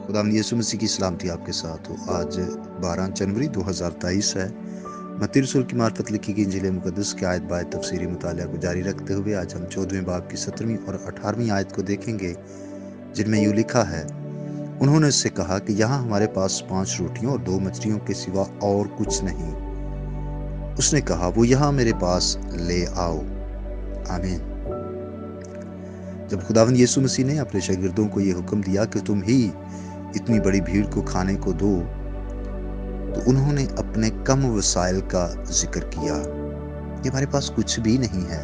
खुदावंद यीशु मसीह की सलामती आपके साथ हो। आज 12 जनवरी 2023 है। मत्ती रसूल की मार्फत लिखी गई इंजील मुकद्दस की आयत बायत तफसीरी मुतालिया को जारी रखते हुए आज हम 14वें बाब की 17वीं और 18वीं आयत को देखेंगे, जिनमें यूँ लिखा है, उन्होंने उससे कहा कि यहाँ हमारे पास 5 रोटियों और 2 मछलियों के सिवा और कुछ नहीं। उसने कहा, वो यहाँ मेरे पास ले आओ। आमीन। जब खुदावंद यीशु मसीह ने अपने शागिर्दों को ये हुक्म दिया कि तुम ही इतनी बड़ी भीड़ को खाने को दो, तो उन्होंने अपने कम वसाइल का जिक्र किया कि हमारे पास कुछ भी नहीं है।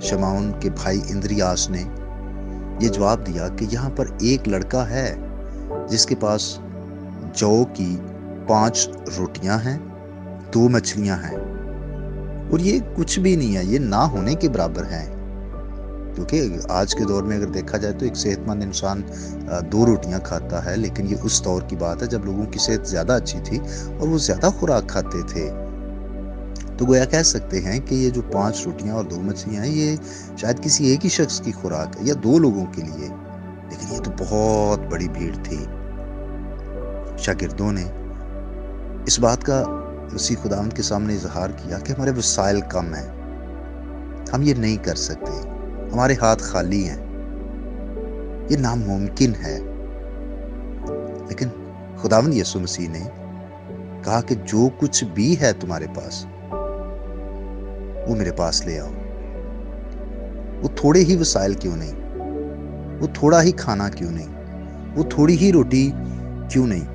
शमाउन के भाई इंद्रियास ने ये जवाब दिया कि यहाँ पर एक लड़का है जिसके पास जौ की 5 रोटियां हैं, 2 मछलियां हैं, और ये कुछ भी नहीं है, ये ना होने के बराबर है। क्योंकि आज के दौर में अगर देखा जाए तो एक सेहतमंद इंसान 2 रोटियां खाता है, लेकिन ये उस दौर की बात है जब लोगों की सेहत ज़्यादा अच्छी थी और वो ज़्यादा खुराक खाते थे। तो गोया कह सकते हैं कि ये जो 5 रोटियां और 2 मछलियां हैं, ये शायद किसी एक ही शख्स की खुराक है या 2 लोगों के लिए, लेकिन ये तो बहुत बड़ी भीड़ थी। शागिर्दों ने इस बात का मसीह खुदावंद के सामने इजहार किया कि हमारे वसाइल कम हैं, हम ये नहीं कर सकते, हमारे हाथ खाली हैं, ये नामुमकिन है। लेकिन खुदावंद यीशु मसीह ने कहा कि जो कुछ भी है तुम्हारे पास वो मेरे पास ले आओ। वो थोड़े ही वसाइल क्यों नहीं, वो थोड़ा ही खाना क्यों नहीं, वो थोड़ी ही रोटी क्यों नहीं,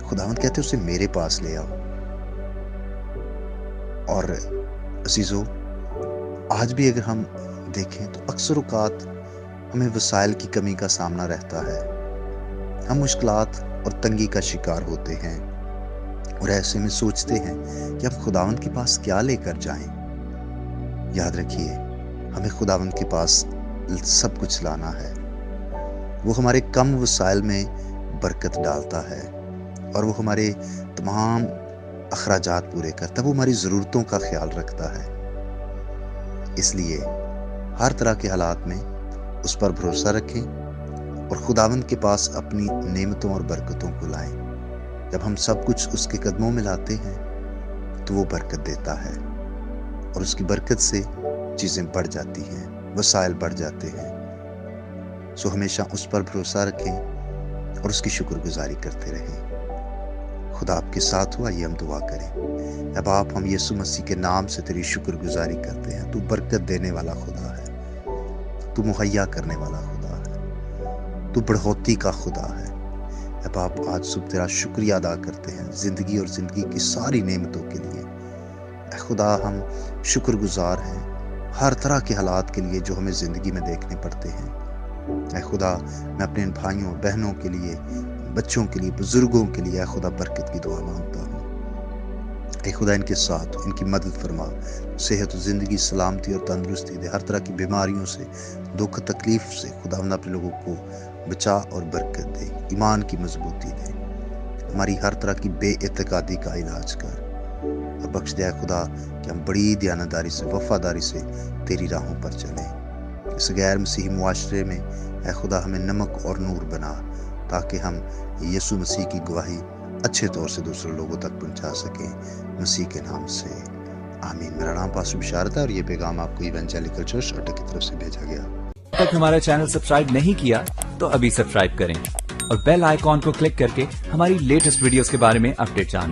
खुदावंद कहते उसे मेरे पास ले आओ। और अजीजों, आज भी अगर हम देखें तो अक्सर औकात हमें वसाइल की कमी का सामना रहता है, हम मुश्किलात और तंगी का शिकार होते हैं और ऐसे में सोचते हैं कि हम खुदावंद के पास क्या लेकर जाएं। याद रखिए, हमें खुदावंद के पास सब कुछ लाना है। वो हमारे कम वसाइल में बरकत डालता है और वो हमारे तमाम अखराजात पूरे करता है, वो हमारी ज़रूरतों का ख्याल रखता है। इसलिए हर तरह के हालात में उस पर भरोसा रखें और खुदावंद के पास अपनी नेमतों और बरकतों को लाएं। जब हम सब कुछ उसके कदमों में लाते हैं तो वो बरकत देता है और उसकी बरकत से चीज़ें बढ़ जाती हैं, वसाइल बढ़ जाते हैं। सो हमेशा उस पर भरोसा रखें और उसकी शुक्रगुजारी करते रहें। खुदा आपके साथ हो। आइए हम दुआ करें। अब आप हम यीशु मसीह के नाम से तेरी शुक्रगुजारी करते हैं। तू बरकत देने वाला खुदा है, तू मुहैया करने वाला खुदा है, तू बढ़ोतरी का खुदा है। अब आप आज सुबह तेरा शुक्रिया अदा करते हैं ज़िंदगी और ज़िंदगी की सारी नेमतों के लिए। खुदा हम शुक्रगुजार हैं हर तरह के हालात के लिए जो हमें ज़िंदगी में देखने पड़ते हैं। खुदा, मैं अपने इन भाइयों बहनों के लिए, बच्चों के लिए, बुजुर्गों के लिए खुदा बरकत की दुआ मांगता हूँ। खुदा इनके साथ, इनकी मदद फरमा, सेहत, ज़िंदगी, सलामती और तंदुरुस्ती दे। हर तरह की बीमारियों से, दुख तकलीफ से खुदा अपने लोगों को बचा और बरकत दे, ईमान की मजबूती दे। हमारी हर तरह की बेइत्तेकादी का इलाज कर और बख्श दे खुदा कि हम बड़ी दयानतदारी से, वफादारी से तेरी राहों पर चलें। इस गैर मसीही मुआशरे में ऐ खुदा हमें नमक और नूर बना, ताकि हम यीशु मसीह की गवाही अच्छे तौर से दूसरे लोगों तक पहुंचा सकें, मसीह के नाम से आमीन। मेरा नाम पास्टर बिशारत है और ये पैगाम आपको इवेंजेलिकल चर्च अड्डा की तरफ से भेजा गया। अब तक हमारा चैनल सब्सक्राइब नहीं किया तो अभी सब्सक्राइब करें और बेल आइकॉन को क्लिक करके हमारी लेटेस्ट वीडियोस के बारे में अपडेट जानें।